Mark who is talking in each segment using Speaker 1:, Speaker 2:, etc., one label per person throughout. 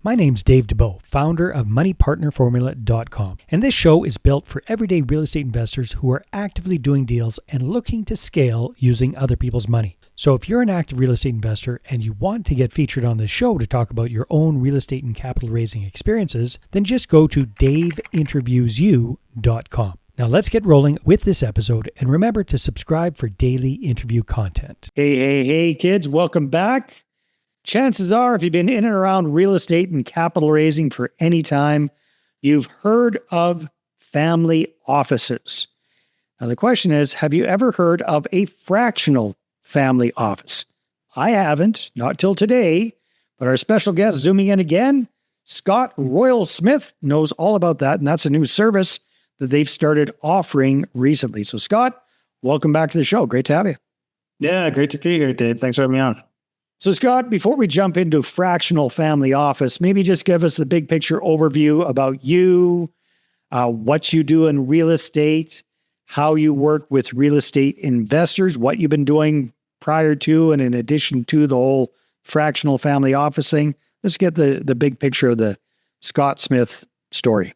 Speaker 1: My name's Dave DeBow, founder of MoneyPartnerFormula.com, and this show is built for everyday real estate investors who are actively doing deals and looking to scale using other people's money. So if you're an active real estate investor and you want to get featured on this show to talk about your own real estate and capital raising experiences, then just go to daveinterviewsyou.com. Now let's get rolling with this episode, and remember to subscribe for daily interview content. Hey, kids, welcome back. Chances are, if you've been in and around real estate and capital raising for any time, you've heard of family offices. Now, the question is, have you ever heard of a fractional family office? I haven't, not till today, but our special guest zooming in again, Scott Royal Smith, knows all about that, and that's a new service that they've started offering recently. So, Scott, welcome back to the show. Great to have you.
Speaker 2: Yeah, great to be here, Dave. Thanks for having me on.
Speaker 1: So, Scott, before we jump into fractional family office, maybe just give us a big picture overview about you, what you do in real estate, how you work with real estate investors, what you've been doing prior to and in addition to the whole fractional family office thing. Let's get the big picture of the Scott Smith story.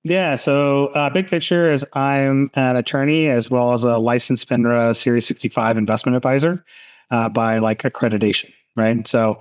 Speaker 2: Yeah, so big picture is I'm an attorney as well as a licensed FINRA Series 65 investment advisor. By like accreditation, right? So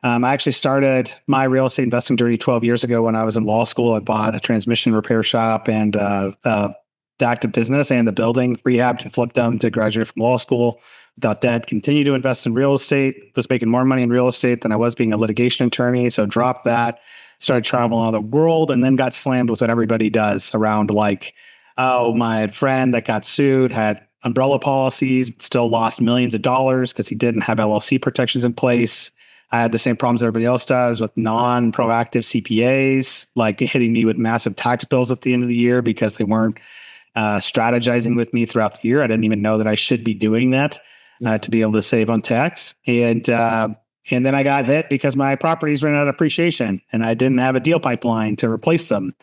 Speaker 2: I actually started my real estate investing journey 12 years ago when I was in law school. I bought a transmission repair shop and the active business and the building, rehabbed and flipped them to graduate from law school without debt, continued to invest in real estate, was making more money in real estate than I was being a litigation attorney. So dropped that, started traveling all the world, and then got slammed with what everybody does around like, oh, my friend that got sued had umbrella policies, still lost millions of dollars because he didn't have LLC protections in place. I had the same problems everybody else does with non-proactive CPAs, like hitting me with massive tax bills at the end of the year because they weren't strategizing with me throughout the year. I didn't even know that I should be doing that to be able to save on tax. And then I got hit because my properties ran out of appreciation and I didn't have a deal pipeline to replace them.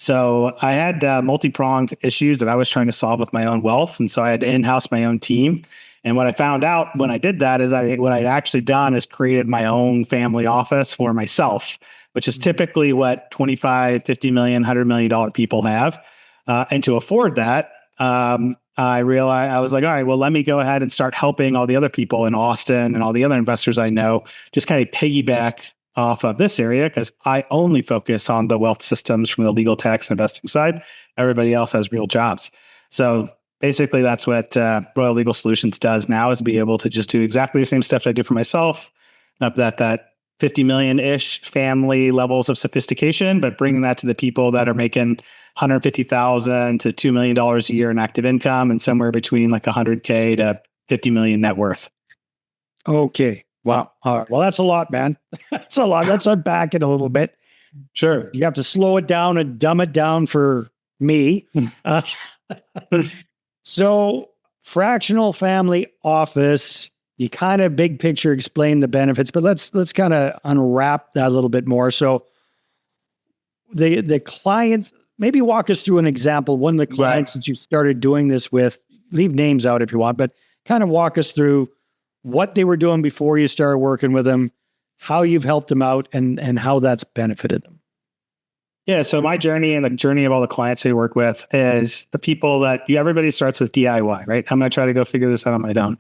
Speaker 2: So I had multi-pronged issues that I was trying to solve with my own wealth. And so I had to in-house my own team. And what I found out when I did that is what I'd actually done is created my own family office for myself, which is typically what 25, 50 million, $100 million people have. And to afford that, I realized, I was like, all right, well, let me go ahead and start helping all the other people in Austin and all the other investors I know, just kind of piggyback off of this area because I only focus on the wealth systems from the legal, tax, and investing side. Everybody else has real jobs. So basically that's what Royal Legal Solutions does now is be able to just do exactly the same stuff I do for myself, up that 50 million-ish family levels of sophistication, but bringing that to the people that are making $150,000 to $2 million a year in active income and somewhere between like $100K to $50 million net worth.
Speaker 1: Okay. Wow. All right. Well, that's a lot, man. That's a lot. Let's unpack it a little bit.
Speaker 2: Sure.
Speaker 1: You have to slow it down and dumb it down for me. So fractional family office, you kind of big picture explain the benefits, but let's kind of unwrap that a little bit more. So the clients, maybe walk us through an example. One of the clients that you started doing this with, leave names out if you want, but kind of walk us through what they were doing before you started working with them, how you've helped them out, and how that's benefited them.
Speaker 2: Yeah. So my journey and the journey of all the clients we work with is the people that everybody starts with DIY, right? I'm going to try to go figure this out on my own.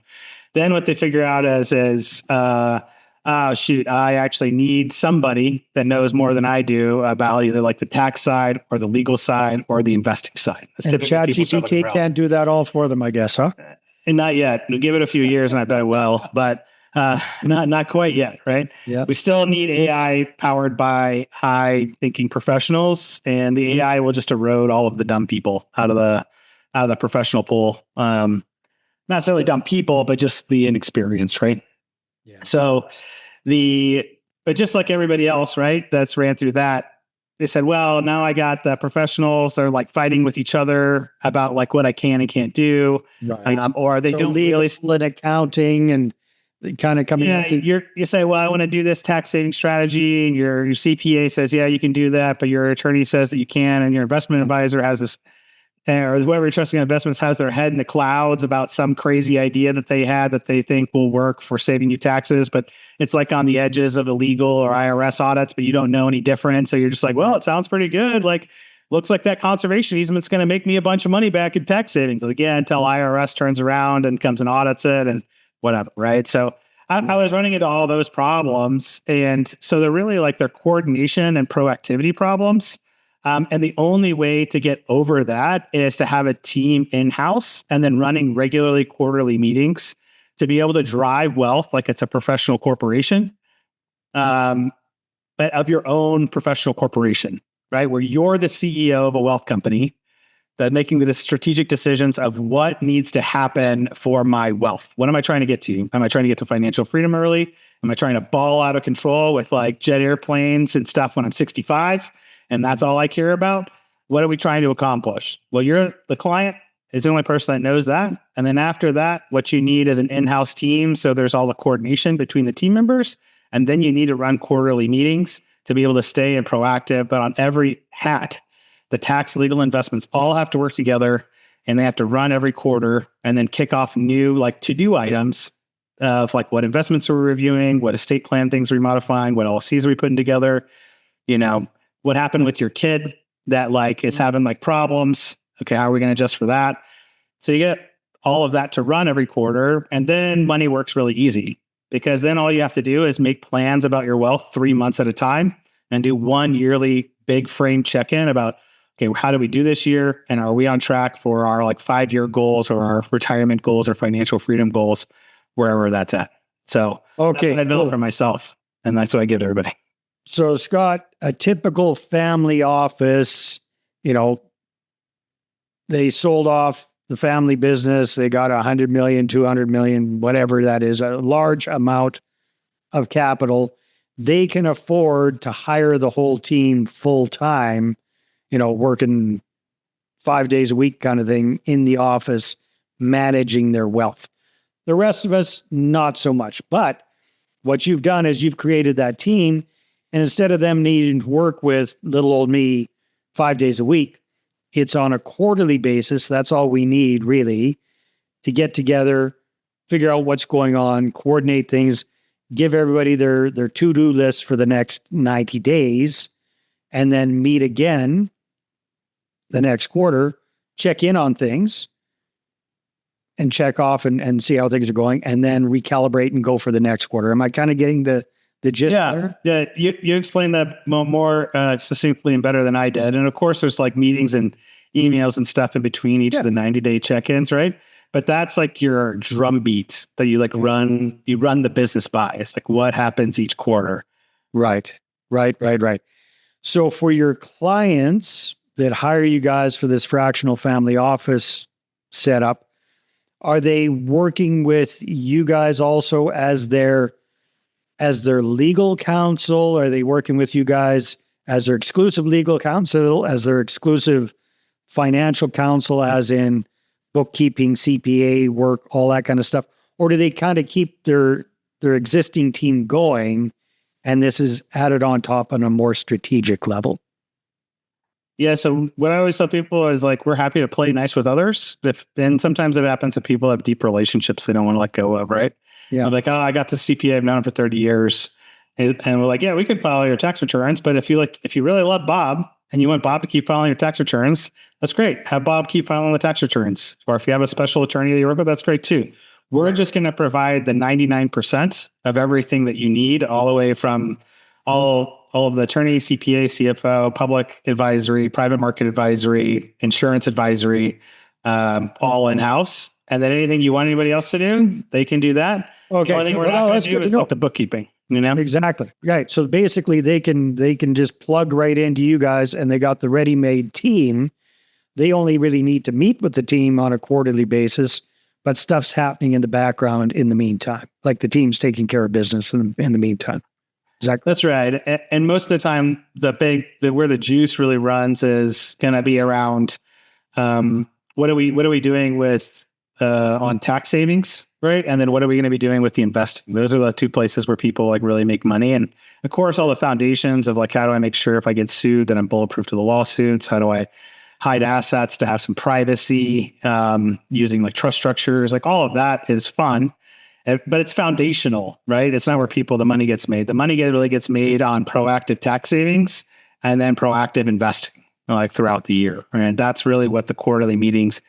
Speaker 2: Then what they figure out is I actually need somebody that knows more than I do about either like the tax side or the legal side or the investing side.
Speaker 1: And ChatGPT can't do that all for them, I guess, huh?
Speaker 2: And not yet. We'll give it a few years and I bet it will, but not quite yet, right?
Speaker 1: Yeah.
Speaker 2: We still need AI powered by high thinking professionals, and the AI will just erode all of the dumb people out of the professional pool. Not necessarily dumb people, but just the inexperienced, right?
Speaker 1: Yeah.
Speaker 2: So but just like everybody else, right? That's ran through that. They said, well, now I got the professionals. They're like fighting with each other about like what I can and can't do.
Speaker 1: Right.
Speaker 2: Or they do
Speaker 1: legal and accounting and they kind of come in.
Speaker 2: You say, well, I want to do this tax saving strategy. And your CPA says, yeah, you can do that. But your attorney says that you can. And your investment advisor has this or whoever you're trusting on investments has their head in the clouds about some crazy idea that they had that they think will work for saving you taxes, but it's like on the edges of illegal or IRS audits, but you don't know any different. So you're just like, well, it sounds pretty good. Like, looks like that conservation easement's going to make me a bunch of money back in tax savings. Again, until IRS turns around and comes and audits it and whatever, right? So I was running into all those problems. And so they're really like their coordination and proactivity problems. And the only way to get over that is to have a team in-house and then running regularly quarterly meetings to be able to drive wealth like it's a professional corporation, but of your own professional corporation, right? Where you're the CEO of a wealth company that making the strategic decisions of what needs to happen for my wealth. What am I trying to get to? Am I trying to get to financial freedom early? Am I trying to ball out of control with like jet airplanes and stuff when I'm 65? And that's all I care about? What are we trying to accomplish? Well, you're the client is the only person that knows that. And then after that, what you need is an in-house team. So there's all the coordination between the team members. And then you need to run quarterly meetings to be able to stay and proactive. But on every hat, the tax, legal, investments all have to work together, and they have to run every quarter and then kick off new like to-do items of like what investments are we reviewing, what estate plan things are we modifying, what LLCs are we putting together, what happened with your kid that like is having like problems. Okay, how are we going to adjust for that? So you get all of that to run every quarter, and then money works really easy because then all you have to do is make plans about your wealth 3 months at a time and do one yearly big frame check-in about, okay, how do we do this year? And are we on track for our like 5-year goals or our retirement goals or financial freedom goals, wherever that's at? So that's what I built for myself. And that's what I give to everybody.
Speaker 1: So Scott, a typical family office, they sold off the family business. They got 100 million, 200 million, whatever that is, a large amount of capital. They can afford to hire the whole team full time, working 5 days a week kind of thing in the office, managing their wealth. The rest of us, not so much. But what you've done is you've created that team. And instead of them needing to work with little old me 5 days a week, it's on a quarterly basis. That's all we need really to get together, figure out what's going on, coordinate things, give everybody their to-do list for the next 90 days, and then meet again the next quarter, check in on things and check off and see how things are going, and then recalibrate and go for the next quarter. Am I kind of getting the gist there?
Speaker 2: Yeah. You explained that more succinctly and better than I did. And of course, there's like meetings and emails and stuff in between each of the 90-day check-ins, right? But that's like your drumbeat that you like run the business by. It's like what happens each quarter.
Speaker 1: Right. So for your clients that hire you guys for this fractional family office setup, are they working with you guys also as their legal counsel? Are they working with you guys as their exclusive legal counsel, as their exclusive financial counsel, as in bookkeeping, CPA work, all that kind of stuff? Or do they kind of keep their existing team going, and this is added on top on a more strategic level?
Speaker 2: Yeah. So what I always tell people is like, we're happy to play nice with others. And sometimes it happens that people have deep relationships they don't want to let go of, right? Yeah. I'm like, oh, I got the CPA, I've known him for 30 years. And we're like, yeah, we could file your tax returns. But if you really love Bob and you want Bob to keep filing your tax returns, that's great. Have Bob keep filing the tax returns. Or if you have a special attorney that you work with, that's great too. We're just going to provide the 99% of everything that you need, all the way from all of the attorney, CPA, CFO, public advisory, private market advisory, insurance advisory, all in-house. And then anything you want anybody else to do, they can do that. Okay. The only thing we're not going to do is like the bookkeeping.
Speaker 1: Exactly. Right. So basically they can just plug right into you guys, and they got the ready-made team. They only really need to meet with the team on a quarterly basis, but stuff's happening in the background in the meantime. Like the team's taking care of business in the meantime. Exactly.
Speaker 2: That's right. And most of the time, where the juice really runs is going to be around what are we doing with on tax savings, right? And then what are we going to be doing with the investing? Those are the two places where people like really make money. And of course, all the foundations of like, how do I make sure if I get sued that I'm bulletproof to the lawsuits? How do I hide assets to have some privacy, using like trust structures, like all of that is fun. But it's foundational, right? It's not where the money gets made. The money really gets made on proactive tax savings and then proactive investing, like throughout the year. And that's really what the quarterly meetings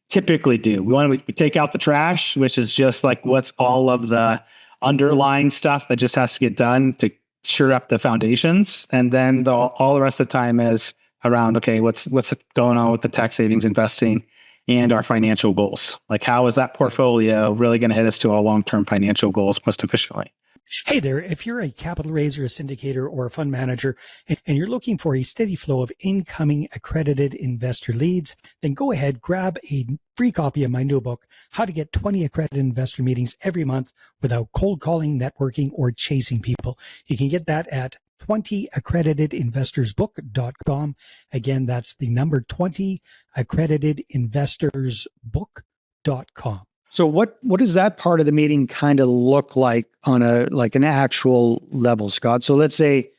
Speaker 2: typically do. We take out the trash, which is just like what's all of the underlying stuff that just has to get done to sure up the foundations. And then all the rest of the time is around, okay, what's going on with the tax savings investing and our financial goals? Like, how is that portfolio really going to hit us to our long-term financial goals most efficiently?
Speaker 1: Hey there, if you're a capital raiser, a syndicator, or a fund manager, and you're looking for a steady flow of incoming accredited investor leads, then go ahead, grab a free copy of my new book, How to Get 20 Accredited Investor Meetings Every Month Without Cold Calling, Networking, or Chasing People. You can get that at 20accreditedinvestorsbook.com. Again, that's the number 20accreditedinvestorsbook.com. So what does that part of the meeting kind of look like on an actual level, Scott? So let's say,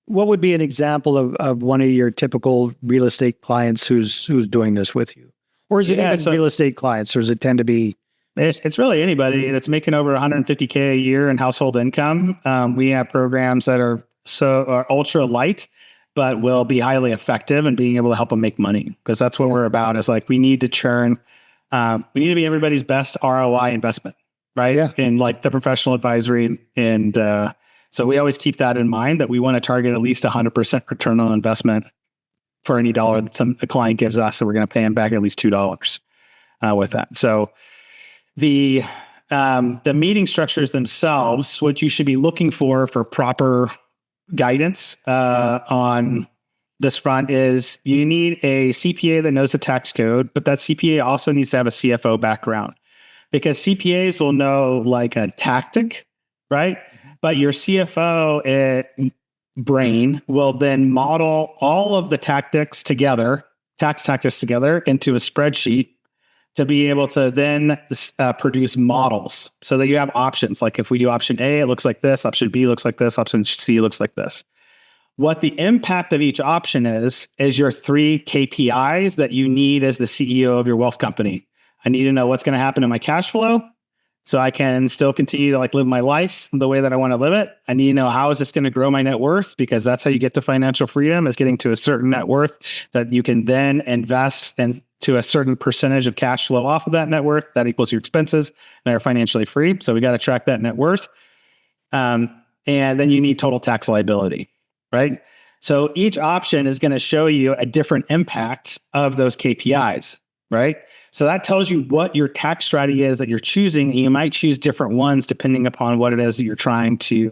Speaker 1: what would be an example of one of your typical real estate clients who's doing this with you? Or is it real estate clients, or does it tend to be?
Speaker 2: It's really anybody that's making over 150K a year in household income. We have programs that are ultra light, but will be highly effective in being able to help them make money, because that's what we're about. Is like, we need to churn. We need to be everybody's best ROI investment, right? Yeah. In like the professional advisory. And so we always keep that in mind, that we want to target at least 100% return on investment for any dollar that a client gives us. So we're going to pay them back at least $2 with that. So the meeting structures themselves, what you should be looking for proper guidance on this front is you need a CPA that knows the tax code, but that CPA also needs to have a CFO background, because CPAs will know like a tactic, right? But your CFO brain will then model all of the tax tactics together into a spreadsheet to be able to then produce models so that you have options. Like, if we do option A, it looks like this, option B looks like this, option C looks like this. What the impact of each option is your 3 KPIs that you need as the CEO of your wealth company. I need to know what's going to happen to my cash flow so I can still continue to like live my life the way that I want to live it. I need to know, how is this going to grow my net worth? Because that's how you get to financial freedom, is getting to a certain net worth that you can then invest into a certain percentage of cash flow off of that net worth. That equals your expenses, and you're financially free. So we got to track that net worth. And then you need total tax liability. Right? So each option is going to show you a different impact of those KPIs, right? So that tells you what your tax strategy is that you're choosing. And you might choose different ones depending upon what it is that you're trying to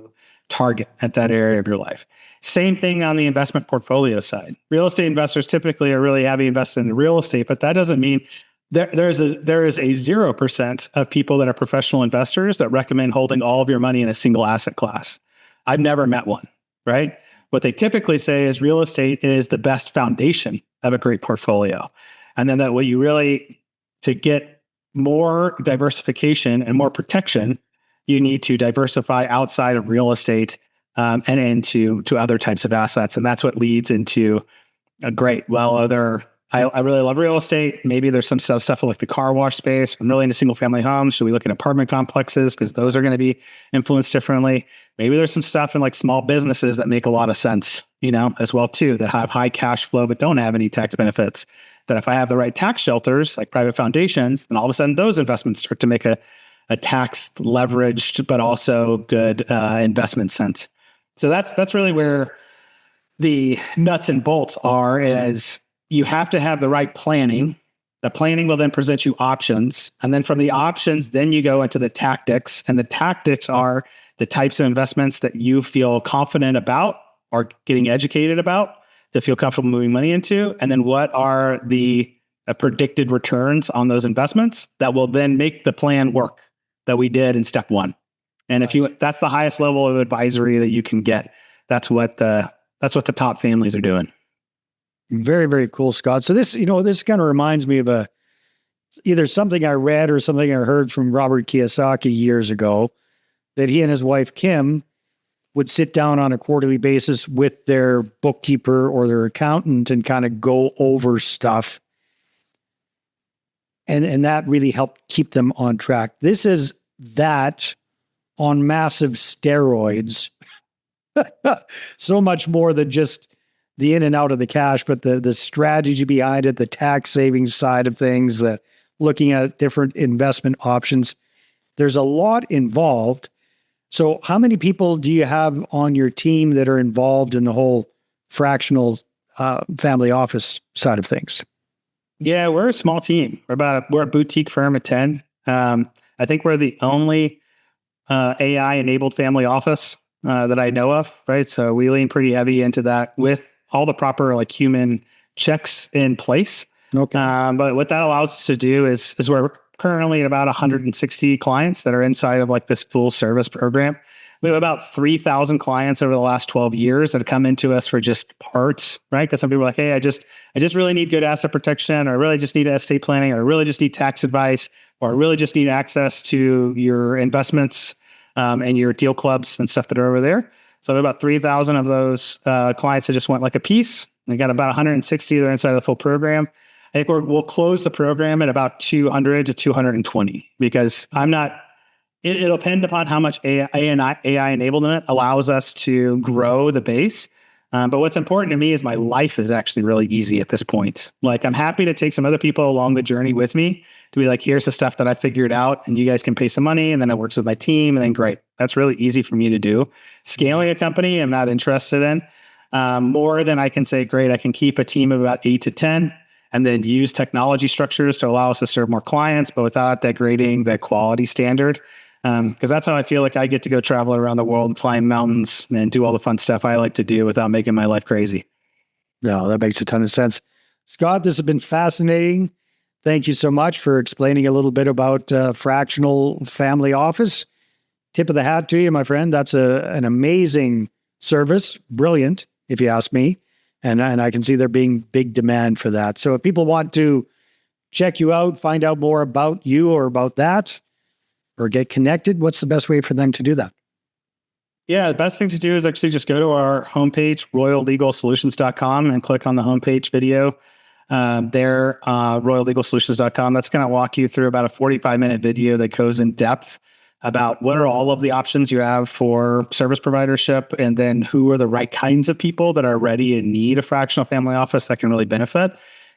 Speaker 2: target at that area of your life. Same thing on the investment portfolio side. Real estate investors typically are really heavy invested in real estate, but that doesn't mean there is a 0% of people that are professional investors that recommend holding all of your money in a single asset class. I've never met one, right? What they typically say is real estate is the best foundation of a great portfolio. And then that to get more diversification and more protection, you need to diversify outside of real estate and into other types of assets. And that's what leads into a great, I really love real estate. Maybe there's some stuff like the car wash space. I'm really into single family homes. Should we look at apartment complexes? Because those are going to be influenced differently. Maybe there's some stuff in like small businesses that make a lot of sense, as well too, that have high cash flow, but don't have any tax benefits. That if I have the right tax shelters, like private foundations, then all of a sudden those investments start to make a tax leveraged, but also good investment sense. So that's really where the nuts and bolts are, is you have to have the right planning. The planning will then present you options. And then from the options, then you go into the tactics. And the tactics are the types of investments that you feel confident about or getting educated about to feel comfortable moving money into. And then what are the predicted returns on those investments that will then make the plan work that we did in step 1. And that's the highest level of advisory that you can get. That's what the top families are doing.
Speaker 1: Very, very cool, Scott. So this kind of reminds me of either something I read or something I heard from Robert Kiyosaki years ago, that he and his wife, Kim, would sit down on a quarterly basis with their bookkeeper or their accountant and kind of go over stuff. And that really helped keep them on track. This is that on massive steroids. So much more than just the in and out of the cash, but the strategy behind it, the tax savings side of things, looking at different investment options. There's a lot involved. So how many people do you have on your team that are involved in the whole fractional family office side of things?
Speaker 2: Yeah, we're a small team. We're a boutique firm at 10. I think we're the only AI-enabled family office that I know of, right? So we lean pretty heavy into that with all the proper like human checks in place.
Speaker 1: Okay.
Speaker 2: But what that allows us to do is we're currently at about 160 clients that are inside of like this full service program. We have about 3,000 clients over the last 12 years that have come into us for just parts, right? Because some people are like, hey, I just really need good asset protection, or I really just need estate planning, or I really just need tax advice, or I really just need access to your investments and your deal clubs and stuff that are over there. So about 3,000 of those clients that just want like a piece. We got about 160 that are inside of the full program. I think we'll close the program at about 200 to 220 because it'll depend upon how much AI enablement allows us to grow the base. But what's important to me is my life is actually really easy at this point. Like I'm happy to take some other people along the journey with me to be like, here's the stuff that I figured out and you guys can pay some money and then it works with my team and then great. That's really easy for me to do. Scaling a company, I'm not interested in more than I can say, great, I can keep a team of about 8 to 10 and then use technology structures to allow us to serve more clients, but without degrading the quality standard. Because that's how I feel like I get to go travel around the world and climb mountains and do all the fun stuff I like to do without making my life crazy.
Speaker 1: No, that makes a ton of sense. Scott, this has been fascinating. Thank you so much for explaining a little bit about Fractional Family Office. Tip of the hat to you, my friend. That's an amazing service. Brilliant, if you ask me. And I can see there being big demand for that. So if people want to check you out, find out more about you or about that, or get connected, what's the best way for them to do that?
Speaker 2: Yeah, the best thing to do is actually just go to our homepage, royallegalsolutions.com, and click on the homepage video there, royallegalsolutions.com. That's going to walk you through about a 45-minute video that goes in depth about what are all of the options you have for service providership, and then who are the right kinds of people that are ready and need a fractional family office that can really benefit.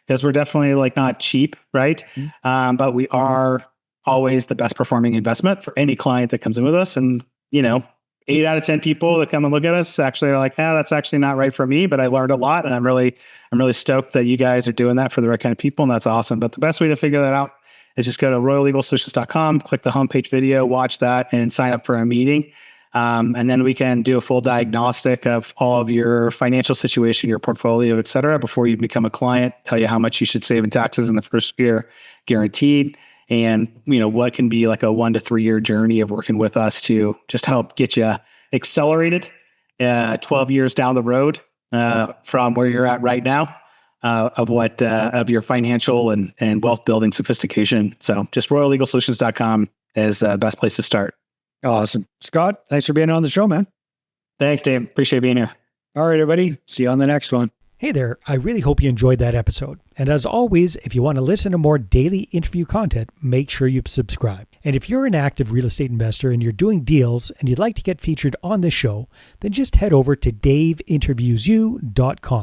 Speaker 2: Because we're definitely like not cheap, right? Mm-hmm. But we are always the best performing investment for any client that comes in with us. And, 8 out of 10 people that come and look at us actually are like, that's actually not right for me, but I learned a lot. And I'm really stoked that you guys are doing that for the right kind of people. And that's awesome. But the best way to figure that out is just go to royallegalsolutions.com, click the homepage video, watch that, and sign up for a meeting. And then we can do a full diagnostic of all of your financial situation, your portfolio, et cetera, before you become a client, tell you how much you should save in taxes in the first year, guaranteed. And, what can be like a 1 to 3 year journey of working with us to just help get you accelerated 12 years down the road from where you're at right now of your financial and wealth building sophistication. So just royallegalsolutions.com is the best place to start.
Speaker 1: Awesome. Scott, thanks for being on the show, man.
Speaker 2: Thanks, Dave. Appreciate being here.
Speaker 1: All right, everybody. See you on the next one. Hey there. I really hope you enjoyed that episode. And as always, if you want to listen to more daily interview content, make sure you subscribe. And if you're an active real estate investor and you're doing deals and you'd like to get featured on this show, then just head over to daveinterviewsyou.com.